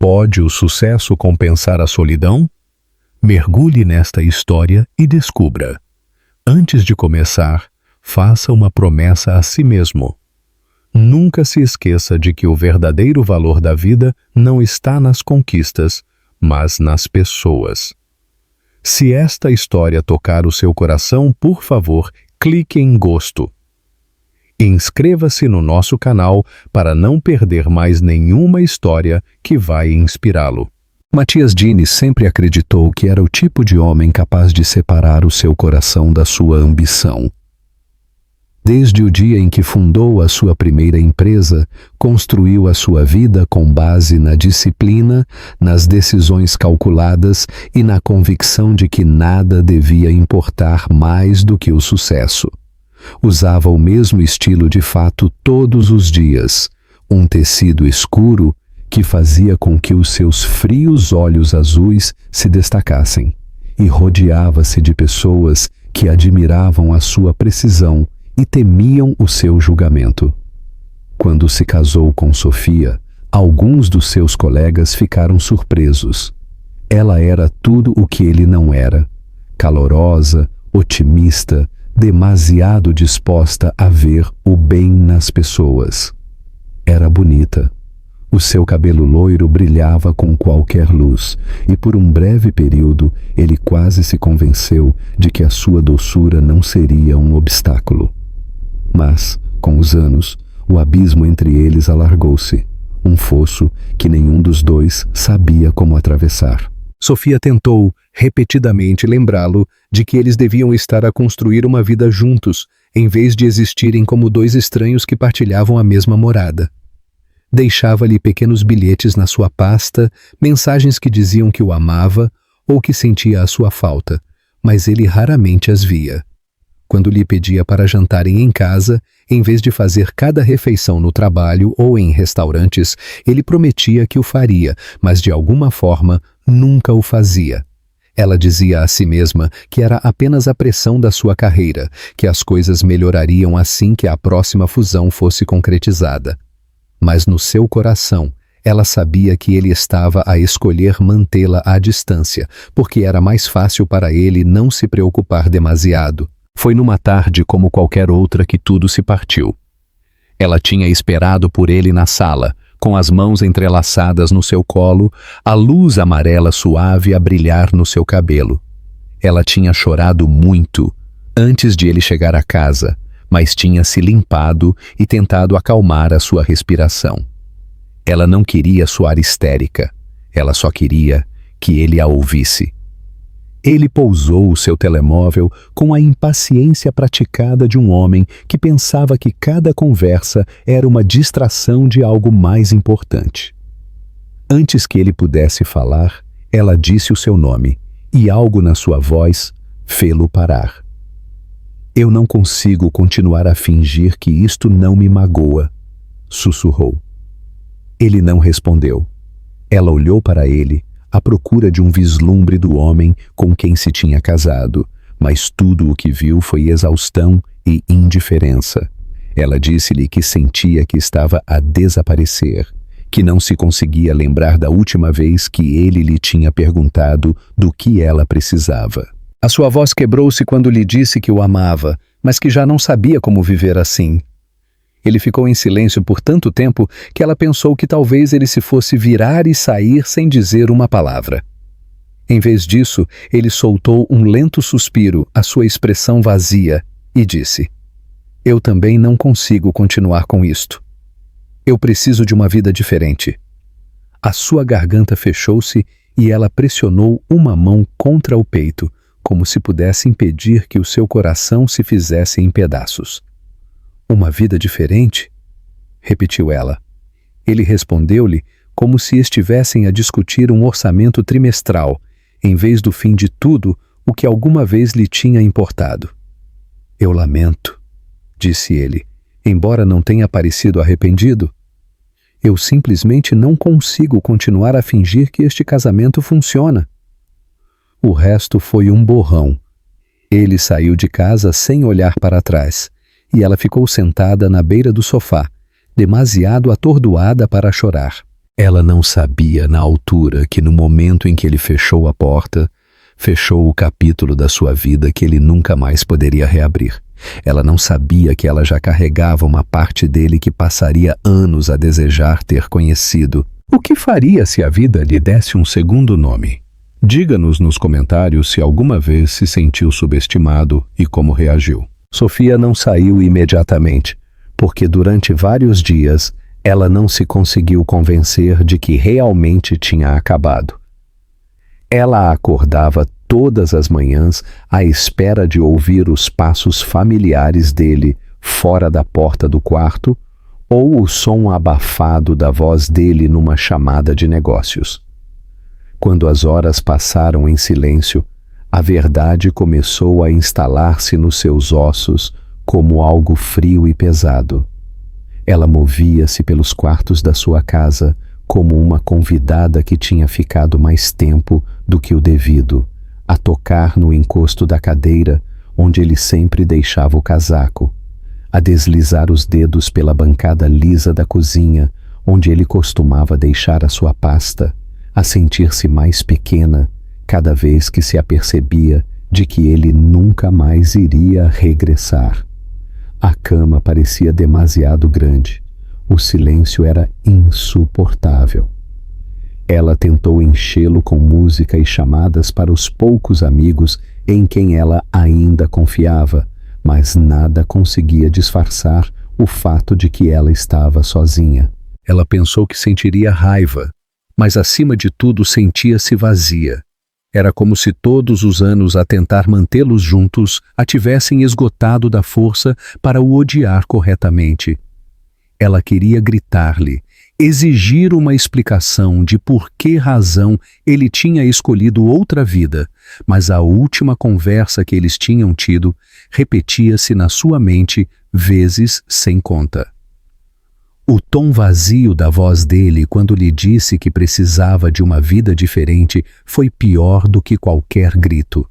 Pode o sucesso compensar a solidão? Mergulhe nesta história e descubra. Antes de começar, faça uma promessa a si mesmo. Nunca se esqueça de que o verdadeiro valor da vida não está nas conquistas, mas nas pessoas. Se esta história tocar o seu coração, por favor, clique em gosto. Inscreva-se no nosso canal para não perder mais nenhuma história que vai inspirá-lo. Matias Dini sempre acreditou que era o tipo de homem capaz de separar o seu coração da sua ambição. Desde o dia em que fundou a sua primeira empresa, construiu a sua vida com base na disciplina, nas decisões calculadas e na convicção de que nada devia importar mais do que o sucesso. Usava o mesmo estilo de fato todos os dias, um tecido escuro que fazia com que os seus frios olhos azuis se destacassem, e rodeava-se de pessoas que admiravam a sua precisão e temiam o seu julgamento. Quando se casou com Sofia, alguns dos seus colegas ficaram surpresos. Ela era tudo o que ele não era: calorosa, otimista, demasiado disposta a ver o bem nas pessoas. Era bonita. O seu cabelo loiro brilhava com qualquer luz, e por um breve período ele quase se convenceu de que a sua doçura não seria um obstáculo. Mas, com os anos, o abismo entre eles alargou-se, um fosso que nenhum dos dois sabia como atravessar. Sofia tentou, repetidamente, lembrá-lo de que eles deviam estar a construir uma vida juntos, em vez de existirem como dois estranhos que partilhavam a mesma morada. Deixava-lhe pequenos bilhetes na sua pasta, mensagens que diziam que o amava ou que sentia a sua falta, mas ele raramente as via. Quando lhe pedia para jantarem em casa, em vez de fazer cada refeição no trabalho ou em restaurantes, ele prometia que o faria, mas de alguma forma nunca o fazia. Ela dizia a si mesma que era apenas a pressão da sua carreira, que as coisas melhorariam assim que a próxima fusão fosse concretizada. Mas no seu coração, ela sabia que ele estava a escolher mantê-la à distância, porque era mais fácil para ele não se preocupar demasiado. Foi numa tarde como qualquer outra que tudo se partiu. Ela tinha esperado por ele na sala, com as mãos entrelaçadas no seu colo, a luz amarela suave a brilhar no seu cabelo. Ela tinha chorado muito antes de ele chegar a casa, mas tinha se limpado e tentado acalmar a sua respiração. Ela não queria soar histérica, ela só queria que ele a ouvisse. Ele pousou o seu telemóvel com a impaciência praticada de um homem que pensava que cada conversa era uma distração de algo mais importante. Antes que ele pudesse falar, ela disse o seu nome, e algo na sua voz fê-lo parar. "Eu não consigo continuar a fingir que isto não me magoa", sussurrou. Ele não respondeu. Ela olhou para ele, à procura de um vislumbre do homem com quem se tinha casado, mas tudo o que viu foi exaustão e indiferença. Ela disse-lhe que sentia que estava a desaparecer, que não se conseguia lembrar da última vez que ele lhe tinha perguntado do que ela precisava. A sua voz quebrou-se quando lhe disse que o amava, mas que já não sabia como viver assim. Ele ficou em silêncio por tanto tempo que ela pensou que talvez ele se fosse virar e sair sem dizer uma palavra. Em vez disso, ele soltou um lento suspiro, a sua expressão vazia, e disse: "Eu também não consigo continuar com isto. Eu preciso de uma vida diferente." A sua garganta fechou-se e ela pressionou uma mão contra o peito, como se pudesse impedir que o seu coração se fizesse em pedaços. "Uma vida diferente?" repetiu ela. Ele respondeu-lhe como se estivessem a discutir um orçamento trimestral, em vez do fim de tudo o que alguma vez lhe tinha importado. "Eu lamento", disse ele, embora não tenha parecido arrependido. "Eu simplesmente não consigo continuar a fingir que este casamento funciona." O resto foi um borrão. Ele saiu de casa sem olhar para trás, e ela ficou sentada na beira do sofá, demasiado atordoada para chorar. Ela não sabia na altura que no momento em que ele fechou a porta, fechou o capítulo da sua vida que ele nunca mais poderia reabrir. Ela não sabia que ela já carregava uma parte dele que passaria anos a desejar ter conhecido. O que faria se a vida lhe desse um segundo nome? Diga-nos nos comentários se alguma vez se sentiu subestimado e como reagiu. Sofia não saiu imediatamente, porque durante vários dias ela não se conseguiu convencer de que realmente tinha acabado. Ela acordava todas as manhãs à espera de ouvir os passos familiares dele fora da porta do quarto ou o som abafado da voz dele numa chamada de negócios. Quando as horas passaram em silêncio, a verdade começou a instalar-se nos seus ossos como algo frio e pesado. Ela movia-se pelos quartos da sua casa como uma convidada que tinha ficado mais tempo do que o devido, a tocar no encosto da cadeira onde ele sempre deixava o casaco, a deslizar os dedos pela bancada lisa da cozinha onde ele costumava deixar a sua pasta, a sentir-se mais pequena cada vez que se apercebia de que ele nunca mais iria regressar. A cama parecia demasiado grande. O silêncio era insuportável. Ela tentou enchê-lo com música e chamadas para os poucos amigos em quem ela ainda confiava, mas nada conseguia disfarçar o fato de que ela estava sozinha. Ela pensou que sentiria raiva, mas acima de tudo sentia-se vazia. Era como se todos os anos a tentar mantê-los juntos a tivessem esgotado da força para o odiar corretamente. Ela queria gritar-lhe, exigir uma explicação de por que razão ele tinha escolhido outra vida, mas a última conversa que eles tinham tido repetia-se na sua mente vezes sem conta. O tom vazio da voz dele quando lhe disse que precisava de uma vida diferente foi pior do que qualquer grito.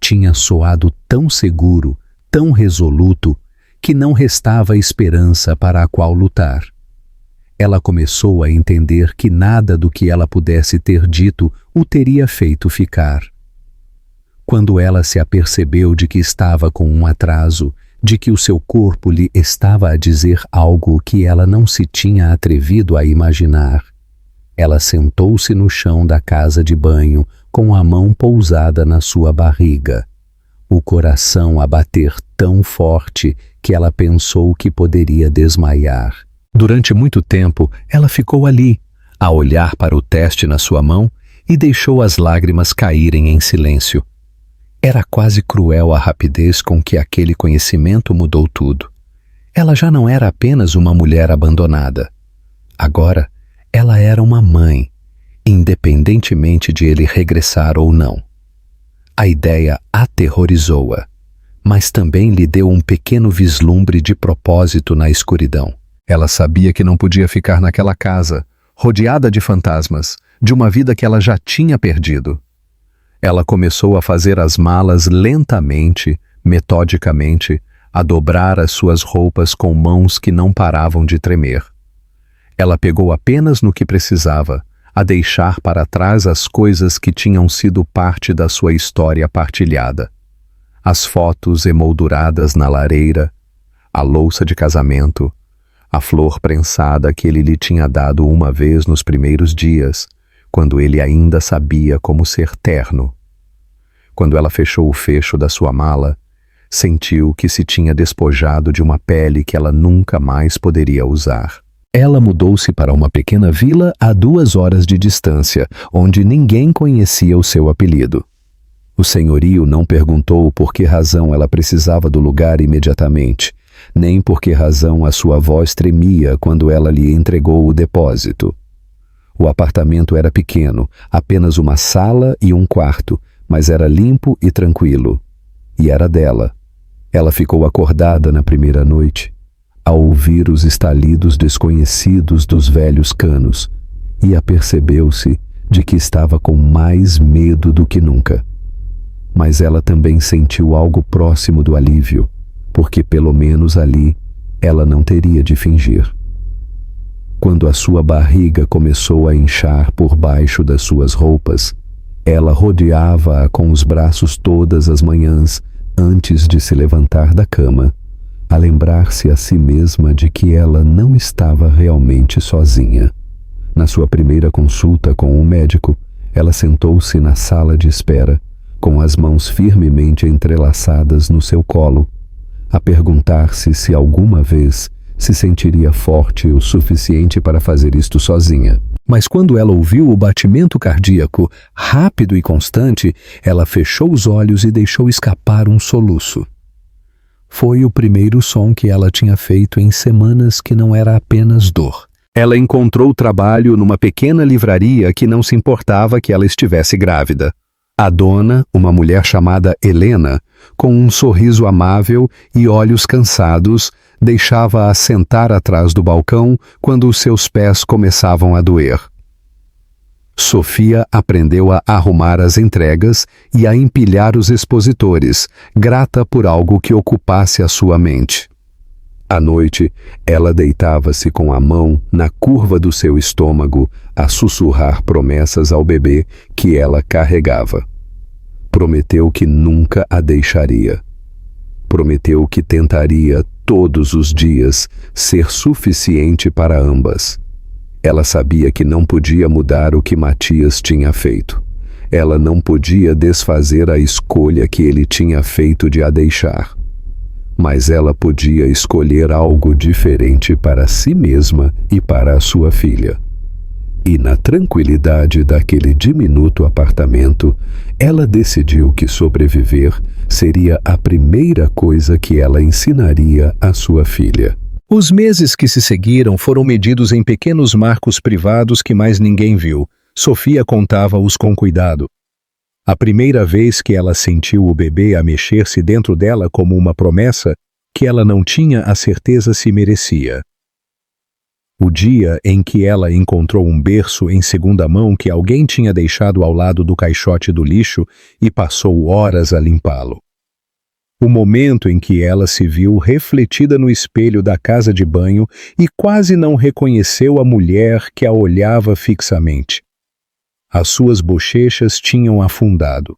Tinha soado tão seguro, tão resoluto, que não restava esperança para a qual lutar. Ela começou a entender que nada do que ela pudesse ter dito o teria feito ficar. Quando ela se apercebeu de que estava com um atraso, de que o seu corpo lhe estava a dizer algo que ela não se tinha atrevido a imaginar, ela sentou-se no chão da casa de banho com a mão pousada na sua barriga, o coração a bater tão forte que ela pensou que poderia desmaiar. Durante muito tempo, ela ficou ali, a olhar para o teste na sua mão e deixou as lágrimas caírem em silêncio. Era quase cruel a rapidez com que aquele conhecimento mudou tudo. Ela já não era apenas uma mulher abandonada. Agora, ela era uma mãe, independentemente de ele regressar ou não. A ideia aterrorizou-a, mas também lhe deu um pequeno vislumbre de propósito na escuridão. Ela sabia que não podia ficar naquela casa, rodeada de fantasmas, de uma vida que ela já tinha perdido. Ela começou a fazer as malas lentamente, metodicamente, a dobrar as suas roupas com mãos que não paravam de tremer. Ela pegou apenas no que precisava, a deixar para trás as coisas que tinham sido parte da sua história partilhada. As fotos emolduradas na lareira, a louça de casamento, a flor prensada que ele lhe tinha dado uma vez nos primeiros dias, quando ele ainda sabia como ser terno. Quando ela fechou o fecho da sua mala, sentiu que se tinha despojado de uma pele que ela nunca mais poderia usar. Ela mudou-se para uma pequena vila a 2 horas de distância, onde ninguém conhecia o seu apelido. O senhorio não perguntou por que razão ela precisava do lugar imediatamente, nem por que razão a sua voz tremia quando ela lhe entregou o depósito. O apartamento era pequeno, apenas uma sala e um quarto, mas era limpo e tranquilo. E era dela. Ela ficou acordada na primeira noite, a ouvir os estalidos desconhecidos dos velhos canos, e apercebeu-se de que estava com mais medo do que nunca. Mas ela também sentiu algo próximo do alívio, porque pelo menos ali ela não teria de fingir. Quando a sua barriga começou a inchar por baixo das suas roupas, ela rodeava-a com os braços todas as manhãs antes de se levantar da cama, a lembrar-se a si mesma de que ela não estava realmente sozinha. Na sua primeira consulta com o médico, ela sentou-se na sala de espera, com as mãos firmemente entrelaçadas no seu colo, a perguntar-se se alguma vez se sentiria forte o suficiente para fazer isto sozinha. Mas quando ela ouviu o batimento cardíaco rápido e constante, ela fechou os olhos e deixou escapar um soluço. Foi o primeiro som que ela tinha feito em semanas que não era apenas dor. Ela encontrou trabalho numa pequena livraria que não se importava que ela estivesse grávida. A dona, uma mulher chamada Helena, com um sorriso amável e olhos cansados, deixava-a sentar atrás do balcão quando os seus pés começavam a doer. Sofia aprendeu a arrumar as entregas e a empilhar os expositores, grata por algo que ocupasse a sua mente. À noite, ela deitava-se com a mão na curva do seu estômago a sussurrar promessas ao bebê que ela carregava. Prometeu que nunca a deixaria. Prometeu que tentaria todos os dias ser suficiente para ambas. Ela sabia que não podia mudar o que Matias tinha feito. Ela não podia desfazer a escolha que ele tinha feito de a deixar. Mas ela podia escolher algo diferente para si mesma e para a sua filha. E na tranquilidade daquele diminuto apartamento, ela decidiu que sobreviver seria a primeira coisa que ela ensinaria à sua filha. Os meses que se seguiram foram medidos em pequenos marcos privados que mais ninguém viu. Sofia contava-os com cuidado. A primeira vez que ela sentiu o bebê a mexer-se dentro dela como uma promessa que ela não tinha a certeza se merecia. O dia em que ela encontrou um berço em segunda mão que alguém tinha deixado ao lado do caixote do lixo e passou horas a limpá-lo. O momento em que ela se viu refletida no espelho da casa de banho e quase não reconheceu a mulher que a olhava fixamente. As suas bochechas tinham afundado.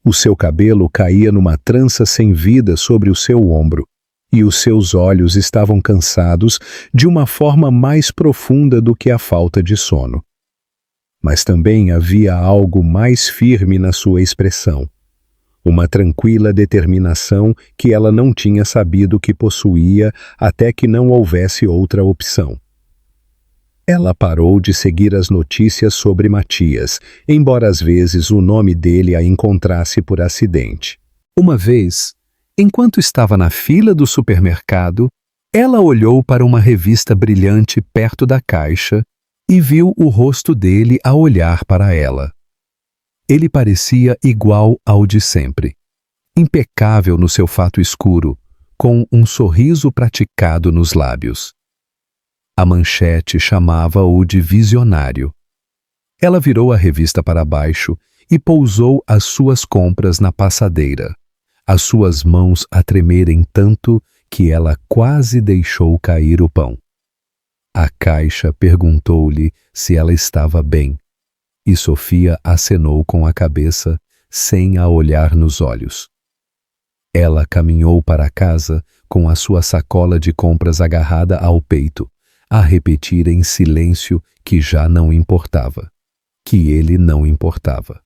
O seu cabelo caía numa trança sem vida sobre o seu ombro, e os seus olhos estavam cansados de uma forma mais profunda do que a falta de sono. Mas também havia algo mais firme na sua expressão, uma tranquila determinação que ela não tinha sabido que possuía até que não houvesse outra opção. Ela parou de seguir as notícias sobre Matias, embora às vezes o nome dele a encontrasse por acidente. Uma vez, enquanto estava na fila do supermercado, ela olhou para uma revista brilhante perto da caixa e viu o rosto dele a olhar para ela. Ele parecia igual ao de sempre, impecável no seu fato escuro, com um sorriso praticado nos lábios. A manchete chamava-o de visionário. Ela virou a revista para baixo e pousou as suas compras na passadeira, as suas mãos a tremerem tanto que ela quase deixou cair o pão. A caixa perguntou-lhe se ela estava bem, e Sofia acenou com a cabeça, sem a olhar nos olhos. Ela caminhou para casa com a sua sacola de compras agarrada ao peito, a repetir em silêncio que já não importava, que ele não importava.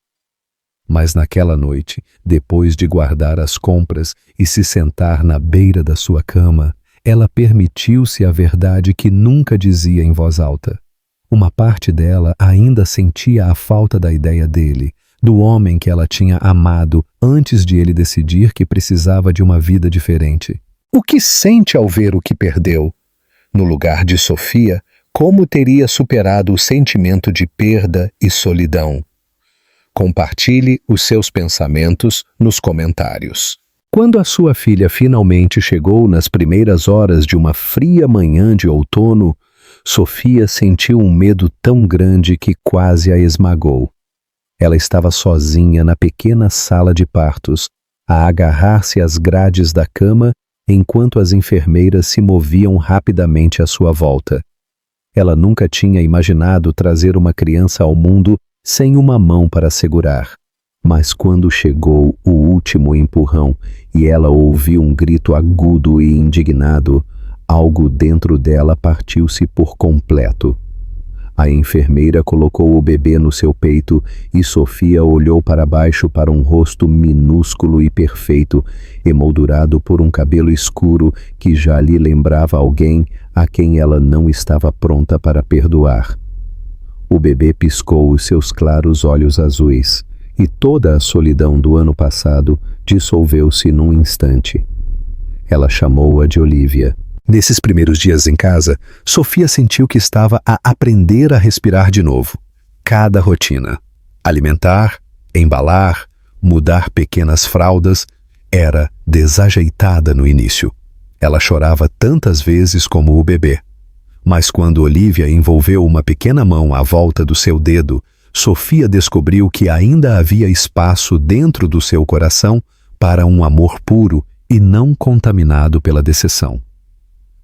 Mas naquela noite, depois de guardar as compras e se sentar na beira da sua cama, ela permitiu-se a verdade que nunca dizia em voz alta. Uma parte dela ainda sentia a falta da ideia dele, do homem que ela tinha amado antes de ele decidir que precisava de uma vida diferente. O que sente ao ver o que perdeu? No lugar de Sofia, como teria superado o sentimento de perda e solidão? Compartilhe os seus pensamentos nos comentários. Quando a sua filha finalmente chegou nas primeiras horas de uma fria manhã de outono, Sofia sentiu um medo tão grande que quase a esmagou. Ela estava sozinha na pequena sala de partos, a agarrar-se às grades da cama enquanto as enfermeiras se moviam rapidamente à sua volta. Ela nunca tinha imaginado trazer uma criança ao mundo sem uma mão para segurar. Mas quando chegou o último empurrão e ela ouviu um grito agudo e indignado, algo dentro dela partiu-se por completo. A enfermeira colocou o bebê no seu peito e Sofia olhou para baixo para um rosto minúsculo e perfeito, emoldurado por um cabelo escuro que já lhe lembrava alguém a quem ela não estava pronta para perdoar. O bebê piscou os seus claros olhos azuis e toda a solidão do ano passado dissolveu-se num instante. Ela chamou-a de Olivia. Nesses primeiros dias em casa, Sofia sentiu que estava a aprender a respirar de novo. Cada rotina, alimentar, embalar, mudar pequenas fraldas, era desajeitada no início. Ela chorava tantas vezes como o bebê. Mas quando Olivia envolveu uma pequena mão à volta do seu dedo, Sofia descobriu que ainda havia espaço dentro do seu coração para um amor puro e não contaminado pela decepção.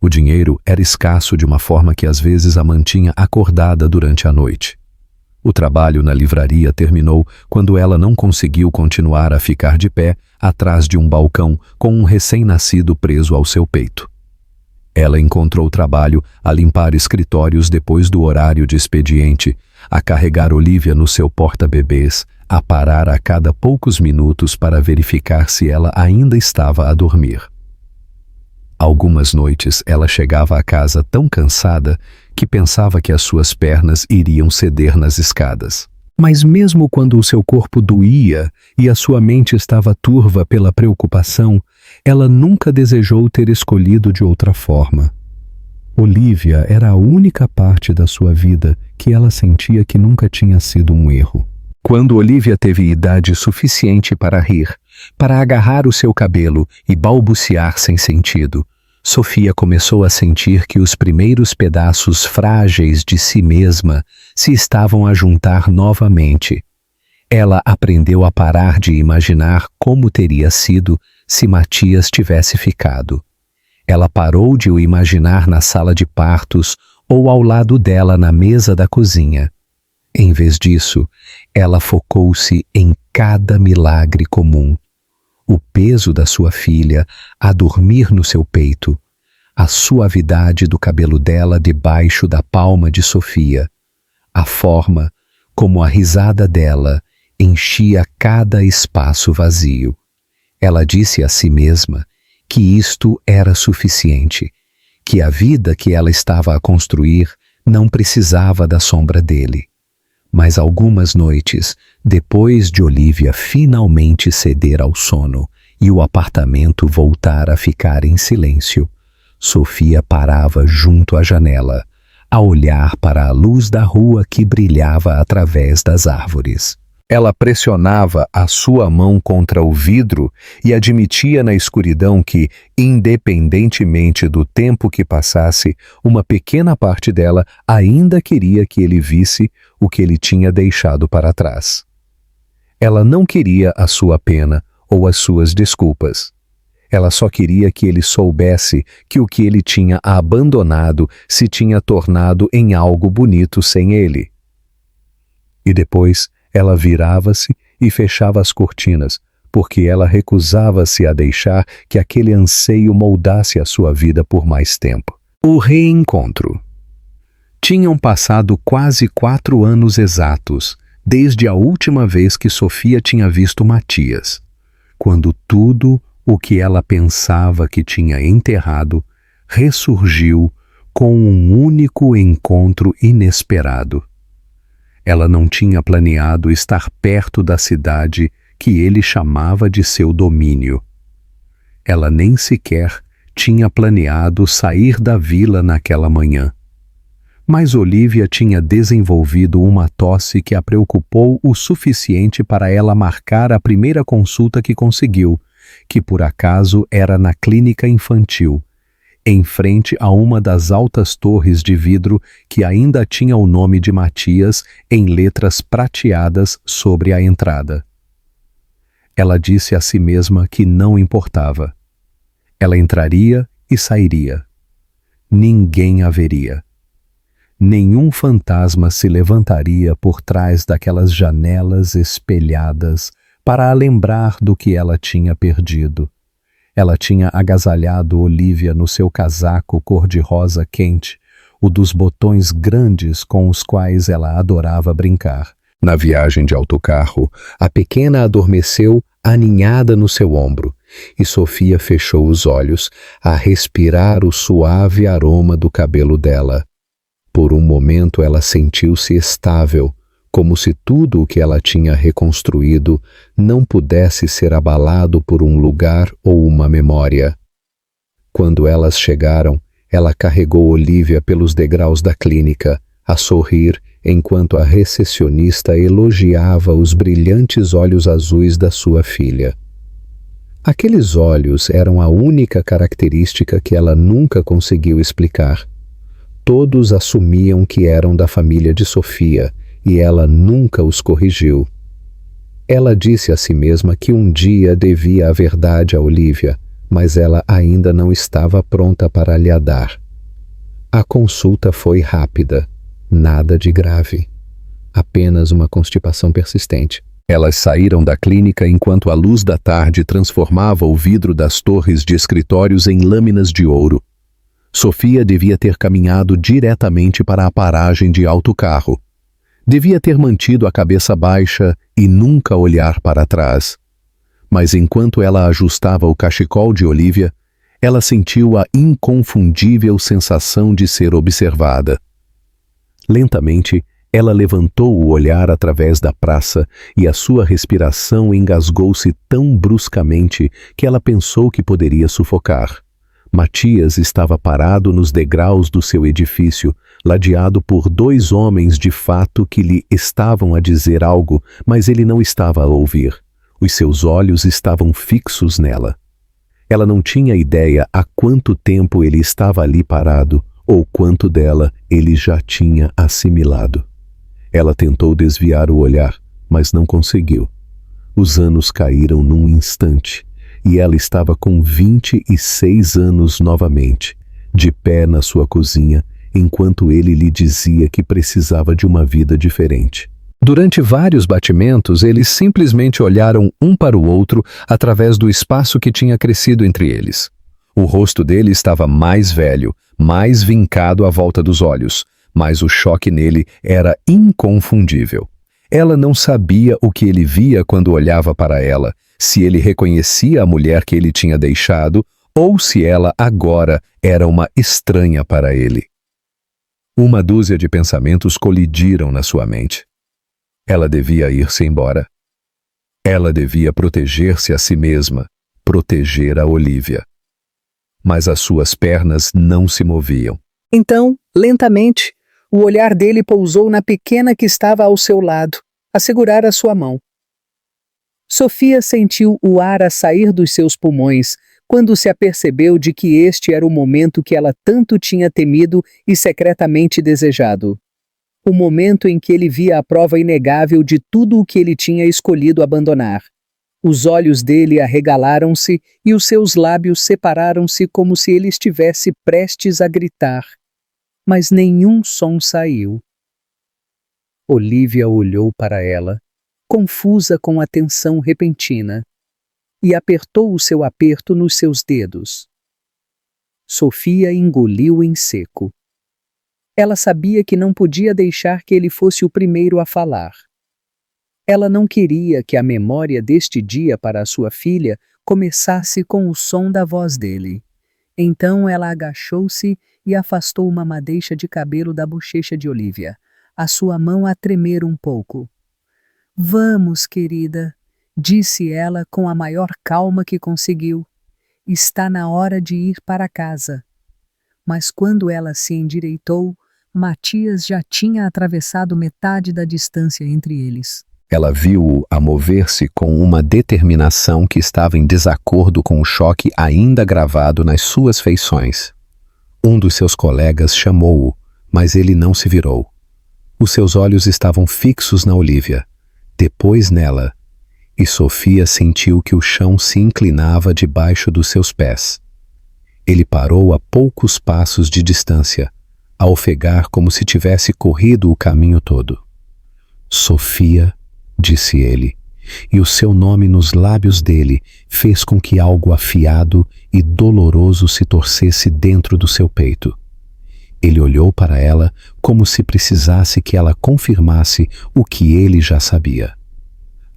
O dinheiro era escasso de uma forma que às vezes a mantinha acordada durante a noite. O trabalho na livraria terminou quando ela não conseguiu continuar a ficar de pé atrás de um balcão com um recém-nascido preso ao seu peito. Ela encontrou trabalho a limpar escritórios depois do horário de expediente, a carregar Olivia no seu porta-bebês, a parar a cada poucos minutos para verificar se ela ainda estava a dormir. Algumas noites ela chegava a casa tão cansada que pensava que as suas pernas iriam ceder nas escadas. Mas mesmo quando o seu corpo doía e a sua mente estava turva pela preocupação, ela nunca desejou ter escolhido de outra forma. Olivia era a única parte da sua vida que ela sentia que nunca tinha sido um erro. Quando Olivia teve idade suficiente para rir, para agarrar o seu cabelo e balbuciar sem sentido, Sofia começou a sentir que os primeiros pedaços frágeis de si mesma se estavam a juntar novamente. Ela aprendeu a parar de imaginar como teria sido se Matias tivesse ficado. Ela parou de o imaginar na sala de partos ou ao lado dela na mesa da cozinha. Em vez disso, ela focou-se em cada milagre comum. O peso da sua filha a dormir no seu peito, a suavidade do cabelo dela debaixo da palma de Sofia, a forma como a risada dela enchia cada espaço vazio. Ela disse a si mesma que isto era suficiente, que a vida que ela estava a construir não precisava da sombra dele. Mas algumas noites, depois de Olivia finalmente ceder ao sono e o apartamento voltar a ficar em silêncio, Sofia parava junto à janela, a olhar para a luz da rua que brilhava através das árvores. Ela pressionava a sua mão contra o vidro e admitia na escuridão que, independentemente do tempo que passasse, uma pequena parte dela ainda queria que ele visse o que ele tinha deixado para trás. Ela não queria a sua pena ou as suas desculpas. Ela só queria que ele soubesse que o que ele tinha abandonado se tinha tornado em algo bonito sem ele. E depois ela virava-se e fechava as cortinas, porque ela recusava-se a deixar que aquele anseio moldasse a sua vida por mais tempo. O reencontro. Tinham passado quase 4 anos exatos, desde a última vez que Sofia tinha visto Matias, quando tudo o que ela pensava que tinha enterrado ressurgiu com um único encontro inesperado. Ela não tinha planeado estar perto da cidade que ele chamava de seu domínio. Ela nem sequer tinha planeado sair da vila naquela manhã. Mas Olivia tinha desenvolvido uma tosse que a preocupou o suficiente para ela marcar a primeira consulta que conseguiu, que por acaso era na clínica infantil, em frente a uma das altas torres de vidro que ainda tinha o nome de Matias em letras prateadas sobre a entrada. Ela disse a si mesma que não importava. Ela entraria e sairia. Ninguém a veria. Nenhum fantasma se levantaria por trás daquelas janelas espelhadas para a lembrar do que ela tinha perdido. Ela tinha agasalhado Olivia no seu casaco cor-de-rosa quente, o dos botões grandes com os quais ela adorava brincar. Na viagem de autocarro, a pequena adormeceu aninhada no seu ombro, e Sofia fechou os olhos a respirar o suave aroma do cabelo dela. Por um momento ela sentiu-se estável, como se tudo o que ela tinha reconstruído não pudesse ser abalado por um lugar ou uma memória. Quando elas chegaram, ela carregou Olivia pelos degraus da clínica, a sorrir, enquanto a recepcionista elogiava os brilhantes olhos azuis da sua filha. Aqueles olhos eram a única característica que ela nunca conseguiu explicar. Todos assumiam que eram da família de Sofia, e ela nunca os corrigiu. Ela disse a si mesma que um dia devia a verdade a Olivia, mas ela ainda não estava pronta para lhe a dar. A consulta foi rápida, nada de grave, apenas uma constipação persistente. Elas saíram da clínica enquanto a luz da tarde transformava o vidro das torres de escritórios em lâminas de ouro. Sofia devia ter caminhado diretamente para a paragem de autocarro. Devia ter mantido a cabeça baixa e nunca olhar para trás. Mas enquanto ela ajustava o cachecol de Olivia, ela sentiu a inconfundível sensação de ser observada. Lentamente, ela levantou o olhar através da praça e a sua respiração engasgou-se tão bruscamente que ela pensou que poderia sufocar. Matias estava parado nos degraus do seu edifício, ladeado por dois homens de fato que lhe estavam a dizer algo, mas ele não estava a ouvir. Os seus olhos estavam fixos nela. Ela não tinha ideia há quanto tempo ele estava ali parado, ou quanto dela ele já tinha assimilado. Ela tentou desviar o olhar, mas não conseguiu. Os anos caíram num instante, e ela estava com 26 anos novamente, de pé na sua cozinha, enquanto ele lhe dizia que precisava de uma vida diferente. Durante vários batimentos, eles simplesmente olharam um para o outro através do espaço que tinha crescido entre eles. O rosto dele estava mais velho, mais vincado à volta dos olhos, mas o choque nele era inconfundível. Ela não sabia o que ele via quando olhava para ela, se ele reconhecia a mulher que ele tinha deixado ou se ela agora era uma estranha para ele. Uma dúzia de pensamentos colidiram na sua mente. Ela devia ir-se embora. Ela devia proteger-se a si mesma, proteger a Olivia. Mas as suas pernas não se moviam. Então, lentamente, o olhar dele pousou na pequena que estava ao seu lado, a segurar a sua mão. Sofia sentiu o ar a sair dos seus pulmões quando se apercebeu de que este era o momento que ela tanto tinha temido e secretamente desejado. O momento em que ele via a prova inegável de tudo o que ele tinha escolhido abandonar. Os olhos dele arregalaram-se e os seus lábios separaram-se como se ele estivesse prestes a gritar. Mas nenhum som saiu. Olivia olhou para ela, confusa com a tensão repentina, e apertou o seu aperto nos seus dedos. Sofia engoliu em seco. Ela sabia que não podia deixar que ele fosse o primeiro a falar. Ela não queria que a memória deste dia para a sua filha começasse com o som da voz dele. Então ela agachou-se e afastou uma madeixa de cabelo da bochecha de Olivia, a sua mão a tremer um pouco. "Vamos, querida", disse ela com a maior calma que conseguiu. "Está na hora de ir para casa." Mas quando ela se endireitou, Matias já tinha atravessado metade da distância entre eles. Ela viu-o a mover-se com uma determinação que estava em desacordo com o choque ainda gravado nas suas feições. Um dos seus colegas chamou-o, mas ele não se virou. Os seus olhos estavam fixos na Olivia, depois nela, e Sofia sentiu que o chão se inclinava debaixo dos seus pés. Ele parou a poucos passos de distância, a ofegar como se tivesse corrido o caminho todo. Sofia, disse ele, e o seu nome nos lábios dele fez com que algo afiado e doloroso se torcesse dentro do seu peito. Ele olhou para ela como se precisasse que ela confirmasse o que ele já sabia.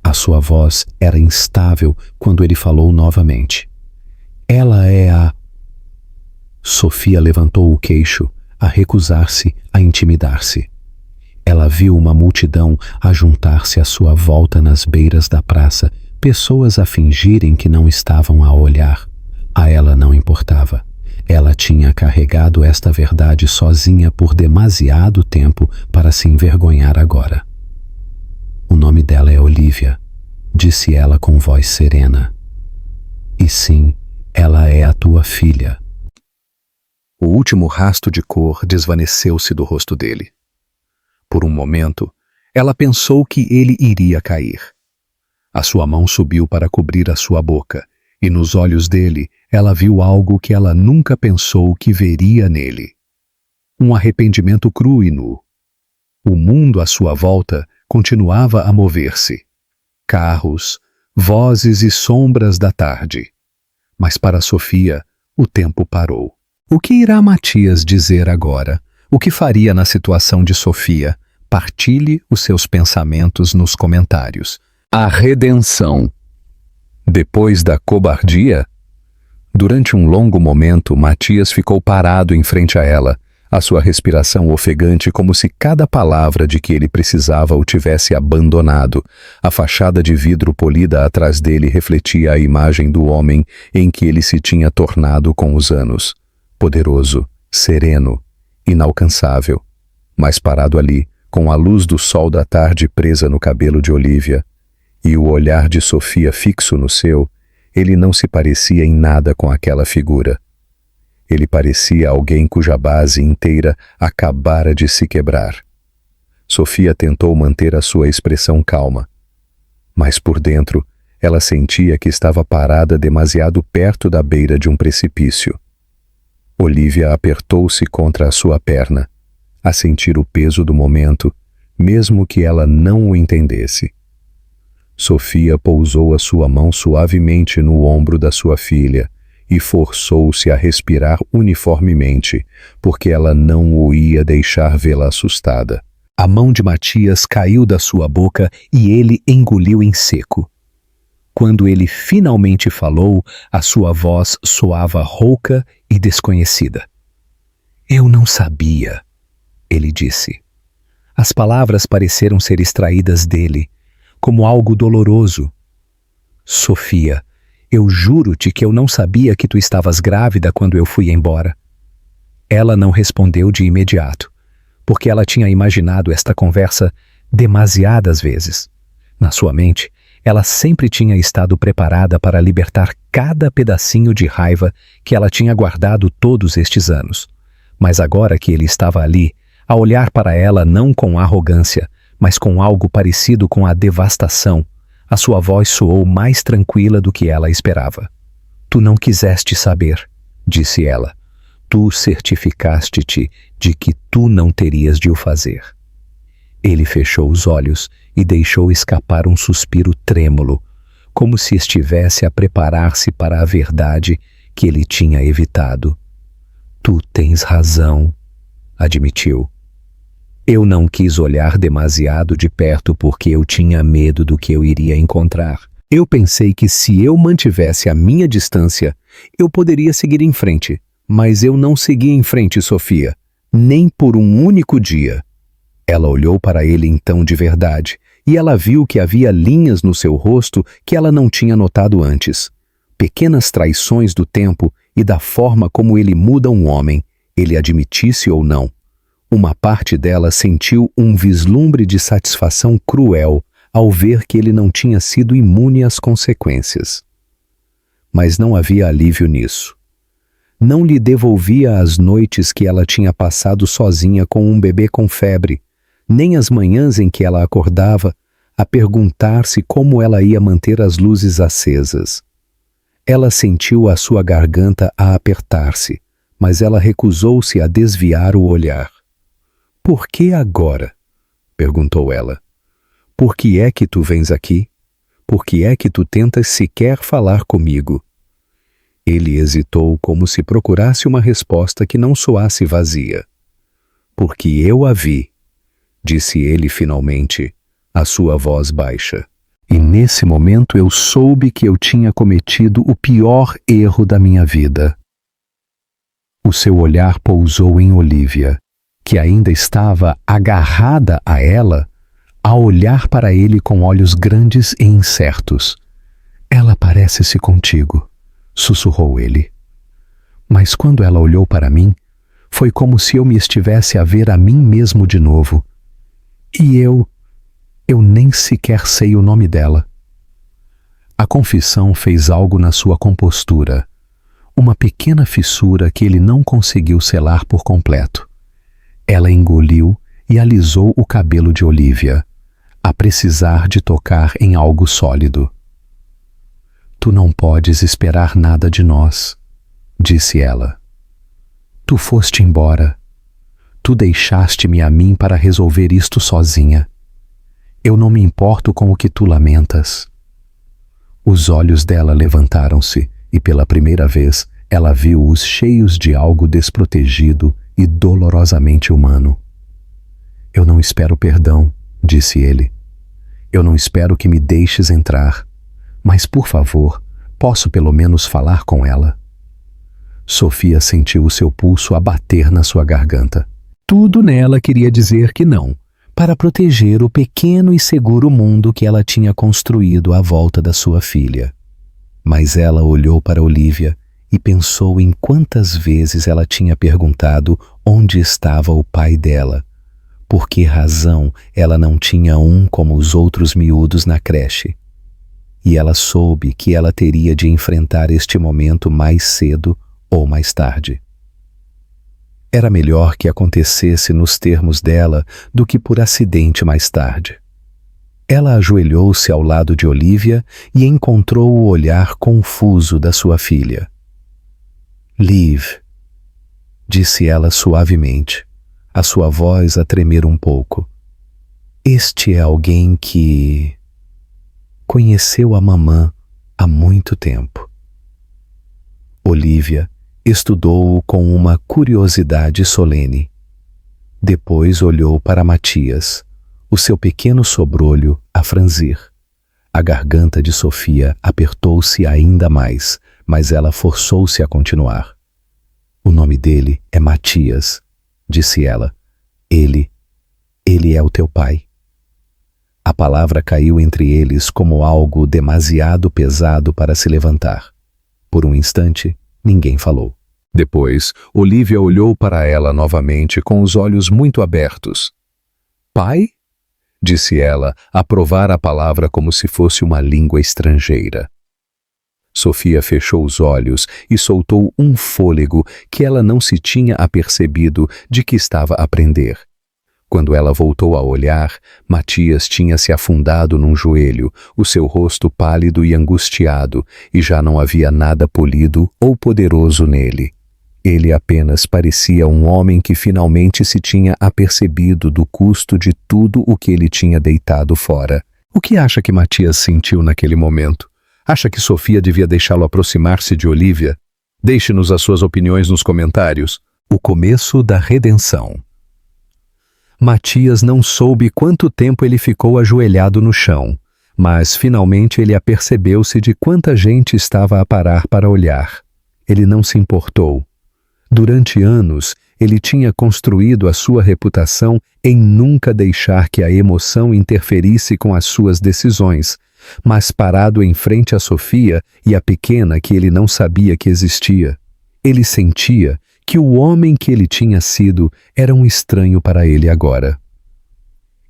A sua voz era instável quando ele falou novamente. Ela é a... Sofia levantou o queixo, a recusar-se a intimidar-se. Ela viu uma multidão ajuntar-se à sua volta nas beiras da praça, pessoas a fingirem que não estavam a olhar. A ela não importava. Ela tinha carregado esta verdade sozinha por demasiado tempo para se envergonhar agora. O nome dela é Olivia, disse ela com voz serena. E sim, ela é a tua filha. O último rasto de cor desvaneceu-se do rosto dele. Por um momento, ela pensou que ele iria cair. A sua mão subiu para cobrir a sua boca, e nos olhos dele ela viu algo que ela nunca pensou que veria nele. Um arrependimento cru e nu. O mundo à sua volta continuava a mover-se. Carros, vozes e sombras da tarde. Mas para Sofia, o tempo parou. O que irá Matias dizer agora? O que faria na situação de Sofia? Partilhe os seus pensamentos nos comentários. A redenção. Depois da cobardia? Durante um longo momento, Matias ficou parado em frente a ela, a sua respiração ofegante como se cada palavra de que ele precisava o tivesse abandonado. A fachada de vidro polida atrás dele refletia a imagem do homem em que ele se tinha tornado com os anos. Poderoso, sereno, inalcançável. Mas parado ali, com a luz do sol da tarde presa no cabelo de Olivia, e o olhar de Sofia fixo no seu, ele não se parecia em nada com aquela figura. Ele parecia alguém cuja base inteira acabara de se quebrar. Sofia tentou manter a sua expressão calma, mas por dentro ela sentia que estava parada demasiado perto da beira de um precipício. Olivia apertou-se contra a sua perna, a sentir o peso do momento, mesmo que ela não o entendesse. Sofia pousou a sua mão suavemente no ombro da sua filha e forçou-se a respirar uniformemente, porque ela não o ia deixar vê-la assustada. A mão de Matias caiu da sua boca e ele engoliu em seco. Quando ele finalmente falou, a sua voz soava rouca e desconhecida. Eu não sabia, ele disse. As palavras pareceram ser extraídas dele, como algo doloroso. Sofia, eu juro-te que eu não sabia que tu estavas grávida quando eu fui embora. Ela não respondeu de imediato, porque ela tinha imaginado esta conversa demasiadas vezes. Na sua mente, ela sempre tinha estado preparada para libertar cada pedacinho de raiva que ela tinha guardado todos estes anos. Mas agora que ele estava ali, a olhar para ela não com arrogância, mas com algo parecido com a devastação, a sua voz soou mais tranquila do que ela esperava. Tu não quiseste saber, disse ela. Tu certificaste-te de que tu não terias de o fazer. Ele fechou os olhos e deixou escapar um suspiro trêmulo, como se estivesse a preparar-se para a verdade que ele tinha evitado. Tu tens razão, admitiu. Eu não quis olhar demasiado de perto porque eu tinha medo do que eu iria encontrar. Eu pensei que se eu mantivesse a minha distância, eu poderia seguir em frente. Mas eu não segui em frente, Sofia, nem por um único dia. Ela olhou para ele então de verdade, e ela viu que havia linhas no seu rosto que ela não tinha notado antes. Pequenas traições do tempo e da forma como ele muda um homem, ele admitisse ou não. Uma parte dela sentiu um vislumbre de satisfação cruel ao ver que ele não tinha sido imune às consequências. Mas não havia alívio nisso. Não lhe devolvia as noites que ela tinha passado sozinha com um bebê com febre, nem as manhãs em que ela acordava a perguntar-se como ela ia manter as luzes acesas. Ela sentiu a sua garganta a apertar-se, mas ela recusou-se a desviar o olhar. Por que agora? Perguntou ela. Por que é que tu vens aqui? Por que é que tu tentas sequer falar comigo? Ele hesitou como se procurasse uma resposta que não soasse vazia. Porque eu a vi, disse ele finalmente, a sua voz baixa. E nesse momento eu soube que eu tinha cometido o pior erro da minha vida. O seu olhar pousou em Olivia, que ainda estava agarrada a ela, a olhar para ele com olhos grandes e incertos. Ela parece-se contigo, sussurrou ele. Mas quando ela olhou para mim, foi como se eu me estivesse a ver a mim mesmo de novo. E eu nem sequer sei o nome dela. A confissão fez algo na sua compostura, uma pequena fissura que ele não conseguiu selar por completo. Ela engoliu e alisou o cabelo de Olivia, a precisar de tocar em algo sólido. Tu não podes esperar nada de nós, disse ela. Tu foste embora. Tu deixaste-me a mim para resolver isto sozinha. Eu não me importo com o que tu lamentas. Os olhos dela levantaram-se e pela primeira vez ela viu-os cheios de algo desprotegido e dolorosamente humano. Eu não espero perdão, disse ele. Eu não espero que me deixes entrar, mas por favor, posso pelo menos falar com ela? Sofia sentiu o seu pulso a bater na sua garganta. Tudo nela queria dizer que não, para proteger o pequeno e seguro mundo que ela tinha construído à volta da sua filha. Mas ela olhou para Olivia e pensou em quantas vezes ela tinha perguntado onde estava o pai dela, por que razão ela não tinha um como os outros miúdos na creche. E ela soube que ela teria de enfrentar este momento mais cedo ou mais tarde. Era melhor que acontecesse nos termos dela do que por acidente mais tarde. Ela ajoelhou-se ao lado de Olivia e encontrou o olhar confuso da sua filha. Liv, disse ela suavemente, a sua voz a tremer um pouco. Este é alguém que conheceu a mamã há muito tempo. Olivia estudou-o com uma curiosidade solene. Depois olhou para Matias, o seu pequeno sobrolho a franzir. A garganta de Sofia apertou-se ainda mais, mas ela forçou-se a continuar. O nome dele é Matias, disse ela. Ele é o teu pai. A palavra caiu entre eles como algo demasiado pesado para se levantar. Por um instante, ninguém falou. Depois, Olivia olhou para ela novamente com os olhos muito abertos. Pai? Disse ela, a provar a palavra como se fosse uma língua estrangeira. Sofia fechou os olhos e soltou um fôlego que ela não se tinha apercebido de que estava a prender. Quando ela voltou a olhar, Matias tinha se afundado num joelho, o seu rosto pálido e angustiado, e já não havia nada polido ou poderoso nele. Ele apenas parecia um homem que finalmente se tinha apercebido do custo de tudo o que ele tinha deitado fora. O que acha que Matias sentiu naquele momento? Acha que Sofia devia deixá-lo aproximar-se de Olivia? Deixe-nos as suas opiniões nos comentários. O começo da redenção. Matias não soube quanto tempo ele ficou ajoelhado no chão, mas finalmente ele apercebeu-se de quanta gente estava a parar para olhar. Ele não se importou. Durante anos, ele tinha construído a sua reputação em nunca deixar que a emoção interferisse com as suas decisões, mas parado em frente a Sofia e a pequena que ele não sabia que existia, ele sentia que o homem que ele tinha sido era um estranho para ele agora.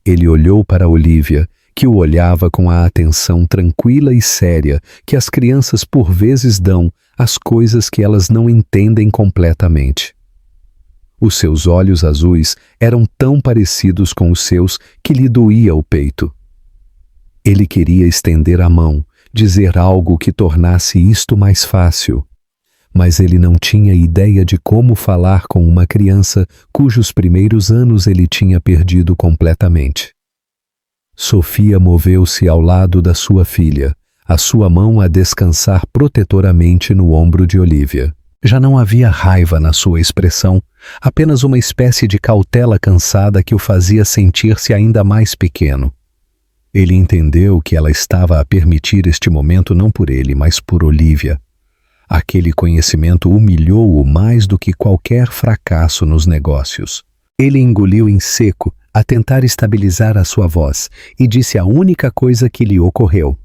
Ele olhou para Olivia, que o olhava com a atenção tranquila e séria que as crianças por vezes dão às coisas que elas não entendem completamente. Os seus olhos azuis eram tão parecidos com os seus que lhe doía o peito. Ele queria estender a mão, dizer algo que tornasse isto mais fácil. mas ele não tinha ideia de como falar com uma criança cujos primeiros anos ele tinha perdido completamente. Sofia moveu-se ao lado da sua filha, a sua mão a descansar protetoramente no ombro de Olivia. Já não havia raiva na sua expressão, apenas uma espécie de cautela cansada que o fazia sentir-se ainda mais pequeno. Ele entendeu que ela estava a permitir este momento não por ele, mas por Olivia. Aquele conhecimento humilhou-o mais do que qualquer fracasso nos negócios. Ele engoliu em seco, a tentar estabilizar a sua voz, e disse a única coisa que lhe ocorreu.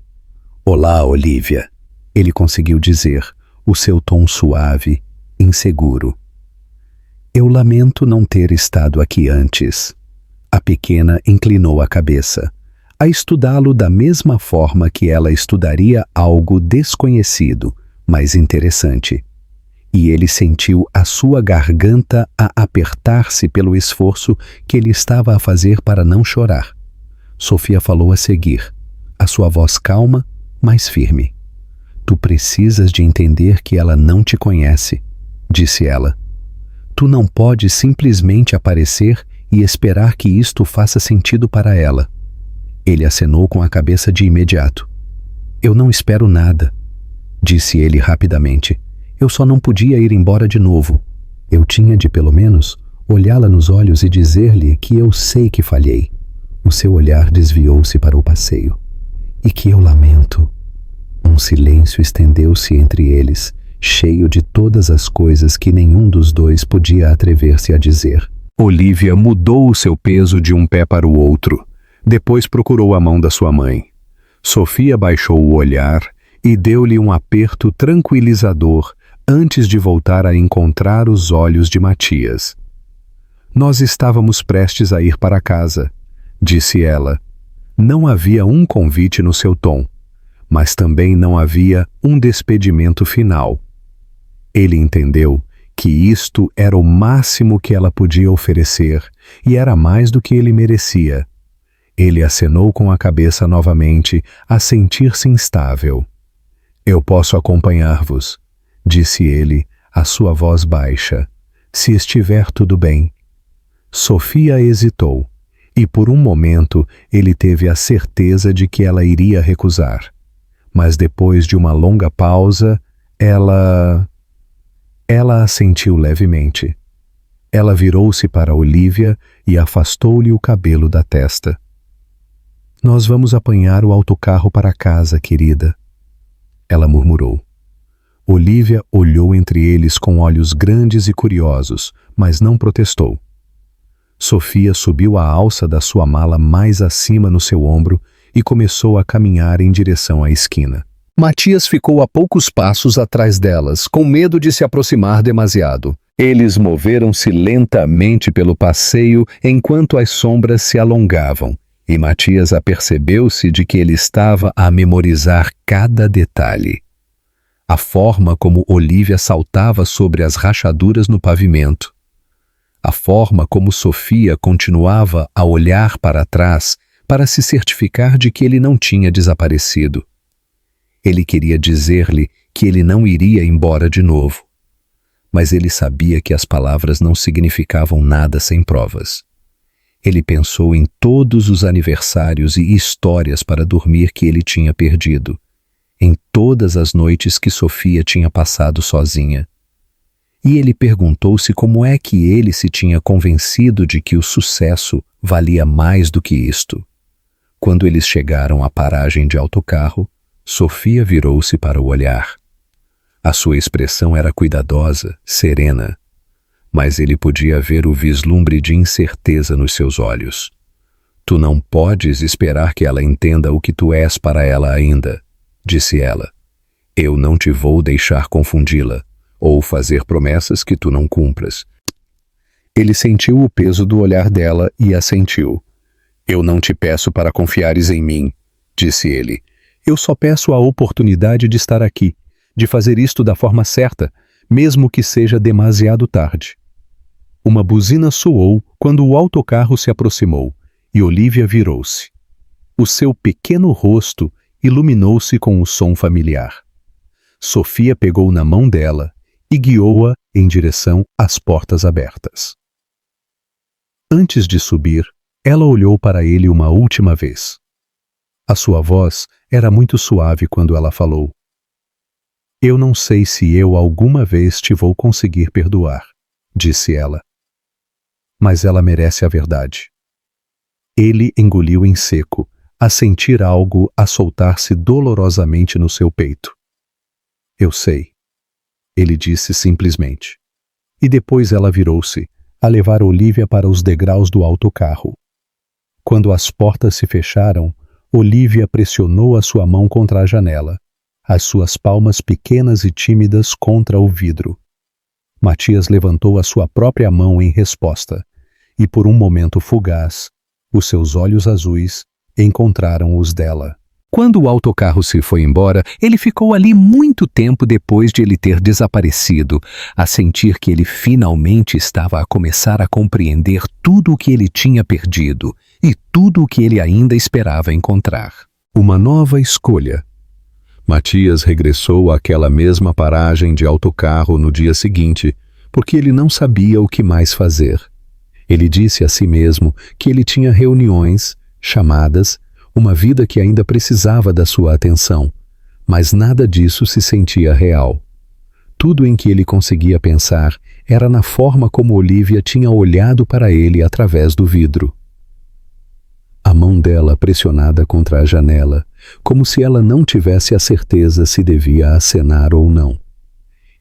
"Olá, Olivia", ele conseguiu dizer, o seu tom suave, inseguro. "Eu lamento não ter estado aqui antes." A pequena inclinou a cabeça, a estudá-lo da mesma forma que ela estudaria algo desconhecido, mas interessante. E ele sentiu a sua garganta a apertar-se pelo esforço que ele estava a fazer para não chorar. Sofia falou a seguir, a sua voz calma, mas firme. "Tu precisas de entender que ela não te conhece", disse ela. "Tu não podes simplesmente aparecer e esperar que isto faça sentido para ela." Ele acenou com a cabeça de imediato. "Eu não espero nada", disse ele rapidamente. "Eu só não podia ir embora de novo. Eu tinha de, pelo menos, olhá-la nos olhos e dizer-lhe que eu sei que falhei." O seu olhar desviou-se para o passeio. "E que eu lamento." Um silêncio estendeu-se entre eles, cheio de todas as coisas que nenhum dos dois podia atrever-se a dizer. Olivia mudou o seu peso de um pé para o outro. Depois procurou a mão da sua mãe. Sofia baixou o olhar e deu-lhe um aperto tranquilizador antes de voltar a encontrar os olhos de Matias. "Nós estávamos prestes a ir para casa", disse ela. Não havia um convite no seu tom, mas também não havia um despedimento final. Ele entendeu que isto era o máximo que ela podia oferecer e era mais do que ele merecia. Ele acenou com a cabeça novamente, a sentir-se instável. "Eu posso acompanhar-vos", disse ele, a sua voz baixa, "se estiver tudo bem." Sofia hesitou, e por um momento ele teve a certeza de que ela iria recusar. Mas depois de uma longa pausa, ela assentiu levemente. Ela virou-se para Olivia e afastou-lhe o cabelo da testa. "Nós vamos apanhar o autocarro para casa, querida", ela murmurou. Olivia olhou entre eles com olhos grandes e curiosos, mas não protestou. Sofia subiu a alça da sua mala mais acima no seu ombro e começou a caminhar em direção à esquina. Matias ficou a poucos passos atrás delas, com medo de se aproximar demasiado. Eles moveram-se lentamente pelo passeio enquanto as sombras se alongavam, e Matias apercebeu-se de que ele estava a memorizar cada detalhe. A forma como Olivia saltava sobre as rachaduras no pavimento. A forma como Sofia continuava a olhar para trás para se certificar de que ele não tinha desaparecido. Ele queria dizer-lhe que ele não iria embora de novo. Mas ele sabia que as palavras não significavam nada sem provas. Ele pensou em todos os aniversários e histórias para dormir que ele tinha perdido, em todas as noites que Sofia tinha passado sozinha. E ele perguntou-se como é que ele se tinha convencido de que o sucesso valia mais do que isto. Quando eles chegaram à paragem de autocarro, Sofia virou-se para o olhar. A sua expressão era cuidadosa, serena, mas ele podia ver o vislumbre de incerteza nos seus olhos. "Tu não podes esperar que ela entenda o que tu és para ela ainda", disse ela. "Eu não te vou deixar confundi-la, ou fazer promessas que tu não cumpras." Ele sentiu o peso do olhar dela e assentiu. "Eu não te peço para confiares em mim", disse ele. "Eu só peço a oportunidade de estar aqui, de fazer isto da forma certa, mesmo que seja demasiado tarde." Uma buzina soou quando o autocarro se aproximou e Olivia virou-se. O seu pequeno rosto iluminou-se com o som familiar. Sofia pegou na mão dela e guiou-a em direção às portas abertas. Antes de subir, ela olhou para ele uma última vez. A sua voz era muito suave quando ela falou: "Eu não sei se eu alguma vez te vou conseguir perdoar", disse ela. Mas ela merece a verdade. Ele engoliu em seco, a sentir algo a soltar-se dolorosamente no seu peito. "Eu sei", ele disse simplesmente. E depois ela virou-se, a levar Olivia para os degraus do autocarro. Quando as portas se fecharam, Olivia pressionou a sua mão contra a janela, as suas palmas pequenas e tímidas contra o vidro. Matias levantou a sua própria mão em resposta, e por um momento fugaz, os seus olhos azuis encontraram os dela. Quando o autocarro se foi embora, ele ficou ali muito tempo depois de ele ter desaparecido, a sentir que ele finalmente estava a começar a compreender tudo o que ele tinha perdido e tudo o que ele ainda esperava encontrar. Uma nova escolha. Matias regressou àquela mesma paragem de autocarro no dia seguinte, porque ele não sabia o que mais fazer. Ele disse a si mesmo que ele tinha reuniões, chamadas, uma vida que ainda precisava da sua atenção, mas nada disso se sentia real. Tudo em que ele conseguia pensar era na forma como Olivia tinha olhado para ele através do vidro. A mão dela pressionada contra a janela, como se ela não tivesse a certeza se devia acenar ou não.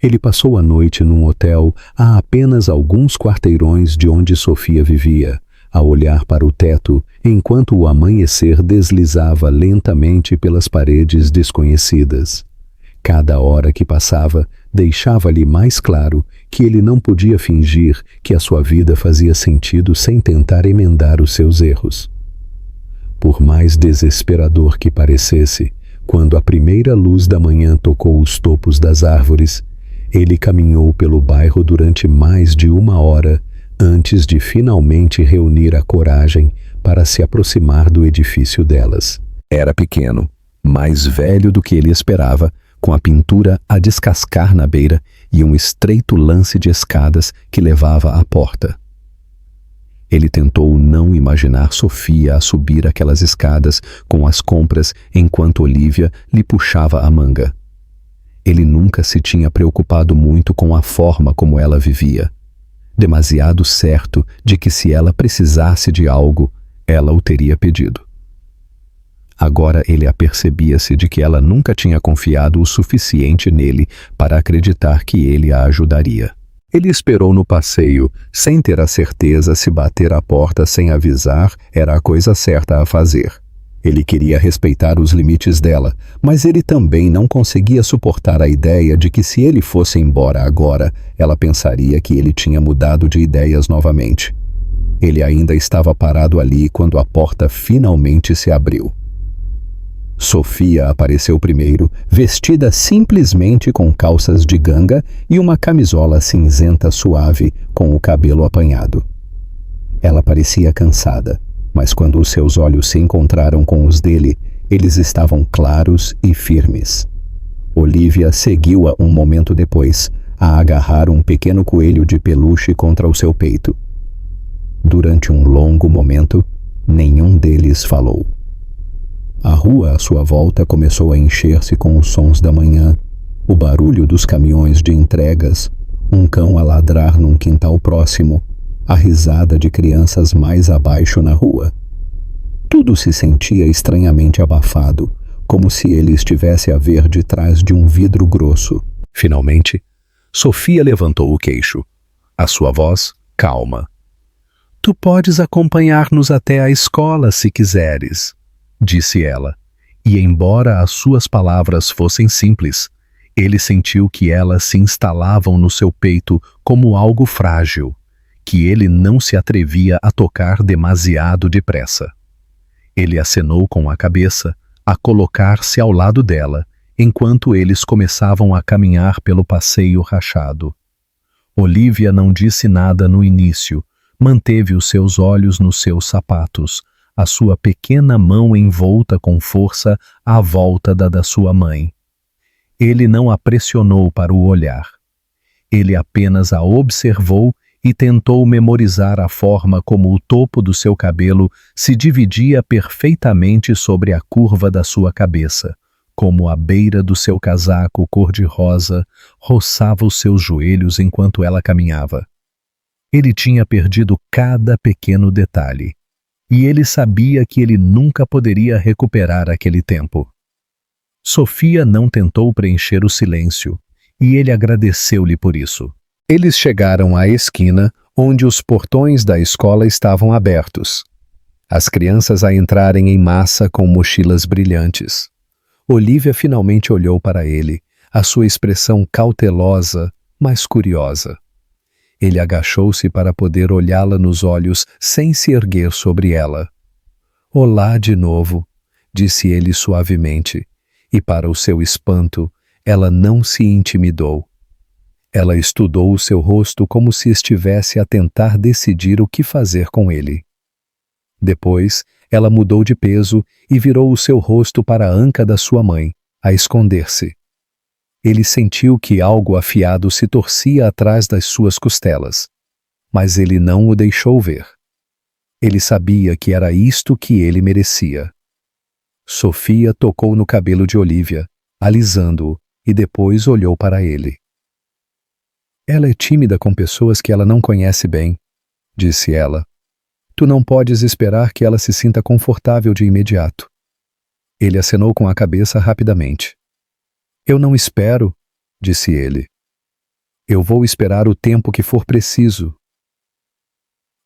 Ele passou a noite num hotel a apenas alguns quarteirões de onde Sofia vivia, a olhar para o teto enquanto o amanhecer deslizava lentamente pelas paredes desconhecidas. Cada hora que passava deixava-lhe mais claro que ele não podia fingir que a sua vida fazia sentido sem tentar emendar os seus erros. Por mais desesperador que parecesse, quando a primeira luz da manhã tocou os topos das árvores, ele caminhou pelo bairro durante mais de 1 hora antes de finalmente reunir a coragem para se aproximar do edifício delas. Era pequeno, mais velho do que ele esperava, com a pintura a descascar na beira e um estreito lance de escadas que levava à porta. Ele tentou não imaginar Sofia a subir aquelas escadas com as compras enquanto Olivia lhe puxava a manga. Ele nunca se tinha preocupado muito com a forma como ela vivia. Demasiado certo de que se ela precisasse de algo, ela o teria pedido. Agora ele apercebia-se de que ela nunca tinha confiado o suficiente nele para acreditar que ele a ajudaria. Ele esperou no passeio, sem ter a certeza se bater à porta sem avisar era a coisa certa a fazer. Ele queria respeitar os limites dela, mas ele também não conseguia suportar a ideia de que se ele fosse embora agora, ela pensaria que ele tinha mudado de ideias novamente. Ele ainda estava parado ali quando a porta finalmente se abriu. Sofia apareceu primeiro, vestida simplesmente com calças de ganga e uma camisola cinzenta suave com o cabelo apanhado. Ela parecia cansada, mas quando os seus olhos se encontraram com os dele, eles estavam claros e firmes. Olivia seguiu-a um momento depois, a agarrar um pequeno coelho de peluche contra o seu peito. Durante um longo momento, nenhum deles falou. A rua à sua volta começou a encher-se com os sons da manhã, o barulho dos caminhões de entregas, um cão a ladrar num quintal próximo, a risada de crianças mais abaixo na rua. Tudo se sentia estranhamente abafado, como se ele estivesse a ver de trás de um vidro grosso. Finalmente, Sofia levantou o queixo, a sua voz calma. "Tu podes acompanhar-nos até a escola se quiseres", disse ela, e embora as suas palavras fossem simples, ele sentiu que elas se instalavam no seu peito como algo frágil, que ele não se atrevia a tocar demasiado depressa. Ele acenou com a cabeça a colocar-se ao lado dela, enquanto eles começavam a caminhar pelo passeio rachado. Olivia não disse nada no início, manteve os seus olhos nos seus sapatos, a sua pequena mão envolta com força à volta da sua mãe. Ele não a pressionou para o olhar. Ele apenas a observou e tentou memorizar a forma como o topo do seu cabelo se dividia perfeitamente sobre a curva da sua cabeça, como a beira do seu casaco cor-de-rosa roçava os seus joelhos enquanto ela caminhava. Ele tinha perdido cada pequeno detalhe, e ele sabia que ele nunca poderia recuperar aquele tempo. Sofia não tentou preencher o silêncio, e ele agradeceu-lhe por isso. Eles chegaram à esquina, onde os portões da escola estavam abertos. As crianças a entrarem em massa com mochilas brilhantes. Olivia finalmente olhou para ele, a sua expressão cautelosa, mas curiosa. Ele agachou-se para poder olhá-la nos olhos sem se erguer sobre ela. "Olá de novo", disse ele suavemente, e para o seu espanto, ela não se intimidou. Ela estudou o seu rosto como se estivesse a tentar decidir o que fazer com ele. Depois, ela mudou de peso e virou o seu rosto para a anca da sua mãe, a esconder-se. Ele sentiu que algo afiado se torcia atrás das suas costelas, mas ele não o deixou ver. Ele sabia que era isto que ele merecia. Sofia tocou no cabelo de Olivia, alisando-o, e depois olhou para ele. "Ela é tímida com pessoas que ela não conhece bem", disse ela. "Tu não podes esperar que ela se sinta confortável de imediato." Ele acenou com a cabeça rapidamente. "Eu não espero", disse ele. "Eu vou esperar o tempo que for preciso."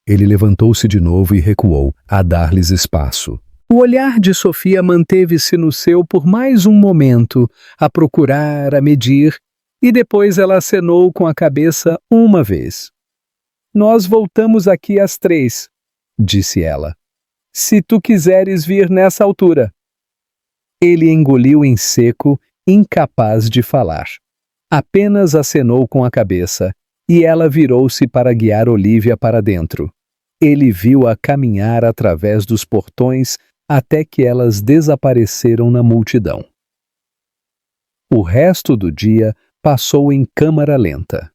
Ele levantou-se de novo e recuou, a dar-lhes espaço. O olhar de Sofia manteve-se no seu por mais um momento, a procurar, a medir, e depois ela acenou com a cabeça uma vez. "Nós voltamos aqui às 3, disse ela. "Se tu quiseres vir nessa altura." Ele engoliu em seco, incapaz de falar. Apenas acenou com a cabeça, e ela virou-se para guiar Olivia para dentro. Ele viu-a caminhar através dos portões até que elas desapareceram na multidão. O resto do dia passou em câmara lenta.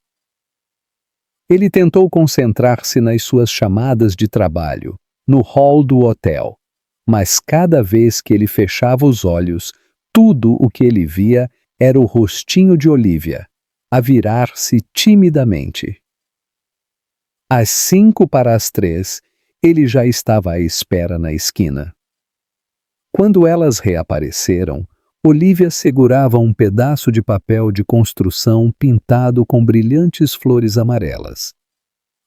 Ele tentou concentrar-se nas suas chamadas de trabalho, no hall do hotel, mas cada vez que ele fechava os olhos, tudo o que ele via era o rostinho de Olivia, a virar-se timidamente. Às 2:55, ele já estava à espera na esquina. Quando elas reapareceram, Olivia segurava um pedaço de papel de construção pintado com brilhantes flores amarelas.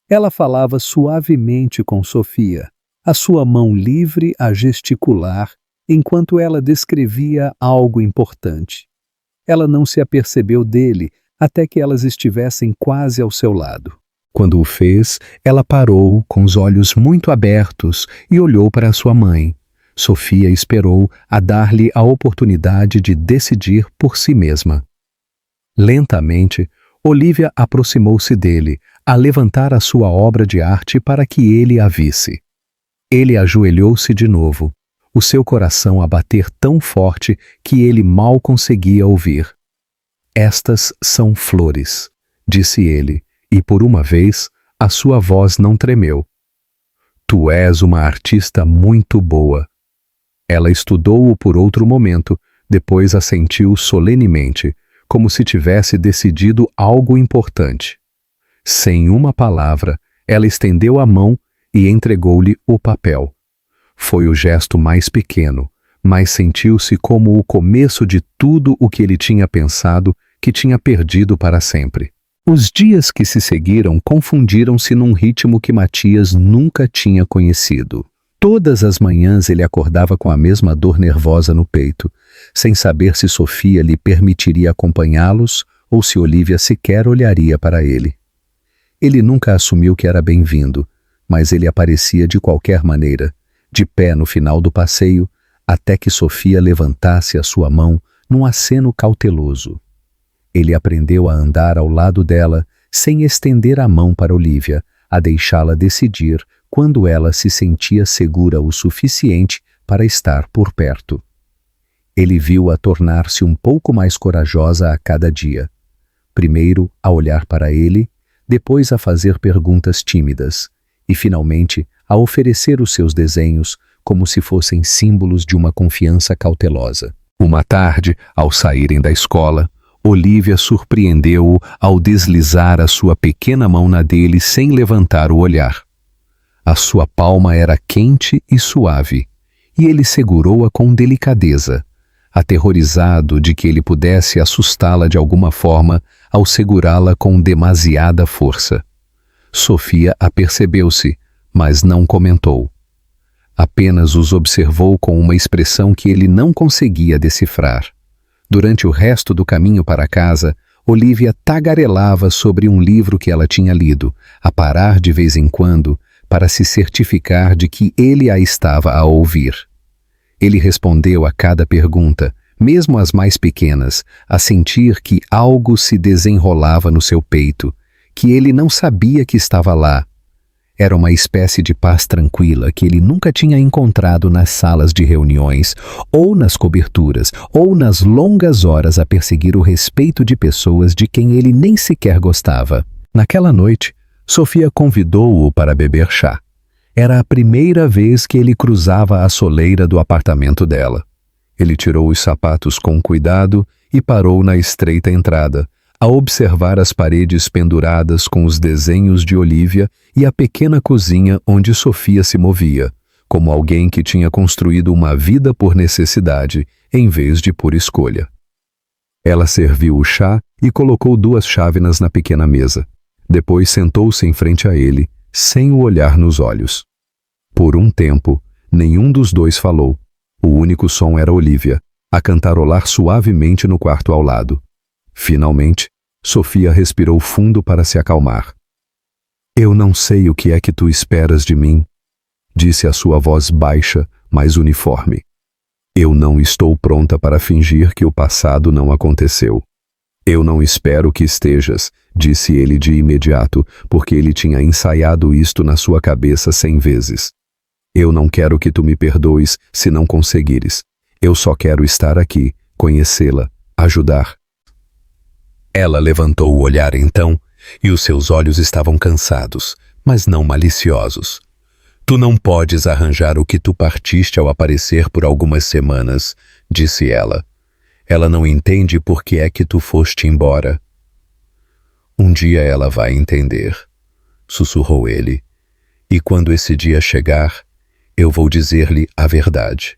Ela falava suavemente com Sofia, a sua mão livre a gesticular, enquanto ela descrevia algo importante. Ela não se apercebeu dele até que elas estivessem quase ao seu lado. Quando o fez, ela parou, com os olhos muito abertos, e olhou para sua mãe. Sofia esperou a dar-lhe a oportunidade de decidir por si mesma. Lentamente, Olivia aproximou-se dele, a levantar a sua obra de arte para que ele a visse. Ele ajoelhou-se de novo, o seu coração a bater tão forte que ele mal conseguia ouvir. "Estas são flores", disse ele, e por uma vez a sua voz não tremeu. "Tu és uma artista muito boa." Ela estudou-o por outro momento, depois assentiu solenemente, como se tivesse decidido algo importante. Sem uma palavra, ela estendeu a mão e entregou-lhe o papel. Foi o gesto mais pequeno, mas sentiu-se como o começo de tudo o que ele tinha pensado que tinha perdido para sempre. Os dias que se seguiram confundiram-se num ritmo que Matias nunca tinha conhecido. Todas as manhãs ele acordava com a mesma dor nervosa no peito, sem saber se Sofia lhe permitiria acompanhá-los ou se Olivia sequer olharia para ele. Ele nunca assumiu que era bem-vindo, mas ele aparecia de qualquer maneira, de pé no final do passeio, até que Sofia levantasse a sua mão num aceno cauteloso. Ele aprendeu a andar ao lado dela, sem estender a mão para Olivia, a deixá-la decidir quando ela se sentia segura o suficiente para estar por perto. Ele viu-a tornar-se um pouco mais corajosa a cada dia, primeiro a olhar para ele, depois a fazer perguntas tímidas e, finalmente, a oferecer os seus desenhos como se fossem símbolos de uma confiança cautelosa. Uma tarde, ao saírem da escola, Olivia surpreendeu-o ao deslizar a sua pequena mão na dele sem levantar o olhar. A sua palma era quente e suave, e ele segurou-a com delicadeza, aterrorizado de que ele pudesse assustá-la de alguma forma ao segurá-la com demasiada força. Sofia apercebeu-se, mas não comentou. Apenas os observou com uma expressão que ele não conseguia decifrar. Durante o resto do caminho para casa, Olivia tagarelava sobre um livro que ela tinha lido, a parar de vez em quando para se certificar de que ele a estava a ouvir. Ele respondeu a cada pergunta, mesmo as mais pequenas, a sentir que algo se desenrolava no seu peito, que ele não sabia que estava lá. Era uma espécie de paz tranquila que ele nunca tinha encontrado nas salas de reuniões, ou nas coberturas, ou nas longas horas a perseguir o respeito de pessoas de quem ele nem sequer gostava. Naquela noite, Sofia convidou-o para beber chá. Era a primeira vez que ele cruzava a soleira do apartamento dela. Ele tirou os sapatos com cuidado e parou na estreita entrada, a observar as paredes penduradas com os desenhos de Olivia e a pequena cozinha onde Sofia se movia, como alguém que tinha construído uma vida por necessidade, em vez de por escolha. Ela serviu o chá e colocou 2 chávenas na pequena mesa. Depois sentou-se em frente a ele, sem o olhar nos olhos. Por um tempo, nenhum dos dois falou. O único som era Olivia, a cantarolar suavemente no quarto ao lado. Finalmente, Sofia respirou fundo para se acalmar. "Eu não sei o que é que tu esperas de mim", disse a sua voz baixa, mas uniforme. "Eu não estou pronta para fingir que o passado não aconteceu." "Eu não espero que estejas", disse ele de imediato, porque ele tinha ensaiado isto na sua cabeça 100 vezes. "Eu não quero que tu me perdoes se não conseguires. Eu só quero estar aqui, conhecê-la, ajudar." Ela levantou o olhar então, e os seus olhos estavam cansados, mas não maliciosos. "Tu não podes arranjar o que tu partiste ao aparecer por algumas semanas", disse ela. "Ela não entende por que é que tu foste embora." "Um dia ela vai entender", sussurrou ele. "E quando esse dia chegar, eu vou dizer-lhe a verdade.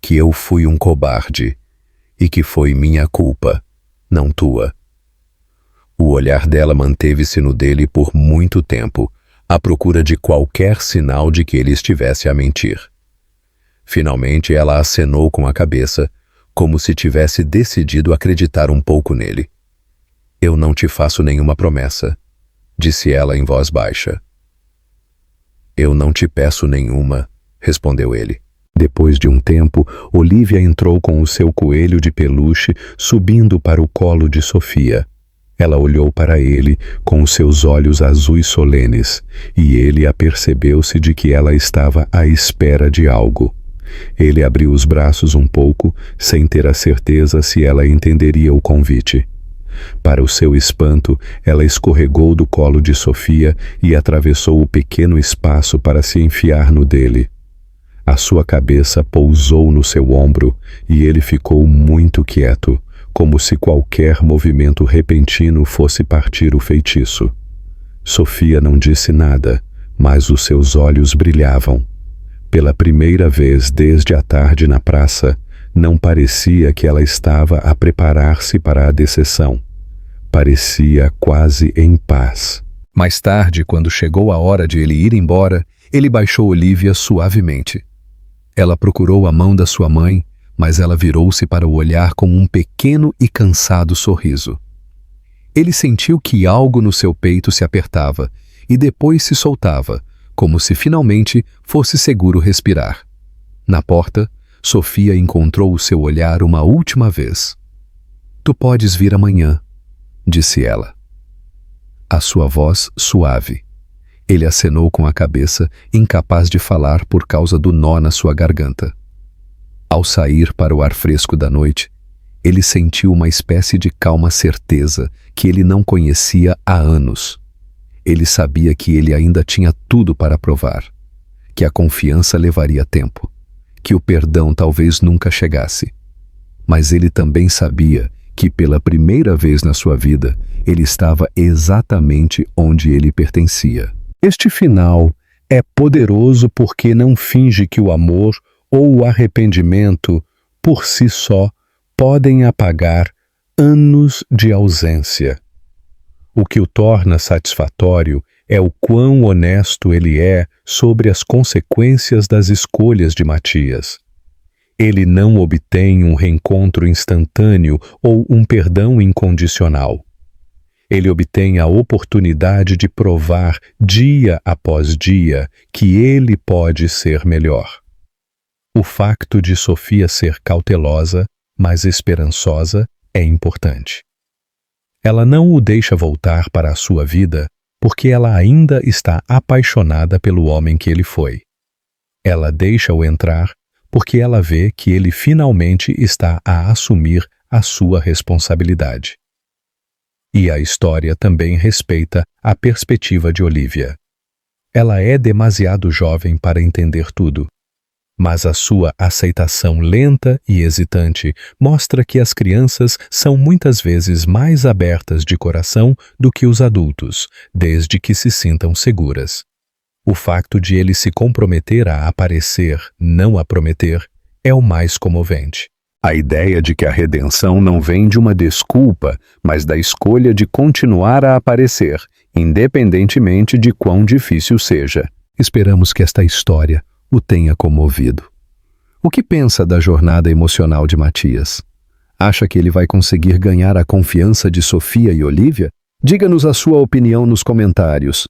Que eu fui um cobarde e que foi minha culpa, não tua." O olhar dela manteve-se no dele por muito tempo, à procura de qualquer sinal de que ele estivesse a mentir. Finalmente ela acenou com a cabeça, como se tivesse decidido acreditar um pouco nele. "Eu não te faço nenhuma promessa", disse ela em voz baixa. "Eu não te peço nenhuma", respondeu ele. Depois de um tempo, Olivia entrou com o seu coelho de peluche subindo para o colo de Sofia. Ela olhou para ele com os seus olhos azuis solenes, e ele apercebeu-se de que ela estava à espera de algo. Ele abriu os braços um pouco, sem ter a certeza se ela entenderia o convite. Para o seu espanto, ela escorregou do colo de Sofia e atravessou o pequeno espaço para se enfiar no dele. A sua cabeça pousou no seu ombro e ele ficou muito quieto, como se qualquer movimento repentino fosse partir o feitiço. Sofia não disse nada, mas os seus olhos brilhavam. Pela primeira vez desde a tarde na praça, não parecia que ela estava a preparar-se para a decepção. Parecia quase em paz. Mais tarde, quando chegou a hora de ele ir embora, ele baixou Olivia suavemente. Ela procurou a mão da sua mãe, mas ela virou-se para o olhar com um pequeno e cansado sorriso. Ele sentiu que algo no seu peito se apertava e depois se soltava, como se finalmente fosse seguro respirar. Na porta, Sofia encontrou o seu olhar uma última vez. "Tu podes vir amanhã", disse ela. A sua voz suave. Ele acenou com a cabeça, incapaz de falar por causa do nó na sua garganta. Ao sair para o ar fresco da noite, Ele sentiu uma espécie de calma certeza que ele não conhecia há anos. Ele sabia que ele ainda tinha tudo para provar, que a confiança levaria tempo, que o perdão talvez nunca chegasse. Mas ele também sabia que pela primeira vez na sua vida, ele estava exatamente onde ele pertencia. Este final é poderoso porque não finge que o amor ou o arrependimento, por si só, podem apagar anos de ausência. O que o torna satisfatório é o quão honesto ele é sobre as consequências das escolhas de Matias. Ele não obtém um reencontro instantâneo ou um perdão incondicional. Ele obtém a oportunidade de provar dia após dia que ele pode ser melhor. O facto de Sofia ser cautelosa, mas esperançosa, é importante. Ela não o deixa voltar para a sua vida porque ela ainda está apaixonada pelo homem que ele foi. Ela deixa-o entrar porque ela vê que ele finalmente está a assumir a sua responsabilidade. E a história também respeita a perspectiva de Olivia. Ela é demasiado jovem para entender tudo, mas a sua aceitação lenta e hesitante mostra que as crianças são muitas vezes mais abertas de coração do que os adultos, desde que se sintam seguras. O facto de ele se comprometer a aparecer, não a prometer, é o mais comovente. A ideia de que a redenção não vem de uma desculpa, mas da escolha de continuar a aparecer, independentemente de quão difícil seja. Esperamos que esta história o tenha comovido. O que pensa da jornada emocional de Matias? Acha que ele vai conseguir ganhar a confiança de Sofia e Olivia? Diga-nos a sua opinião nos comentários.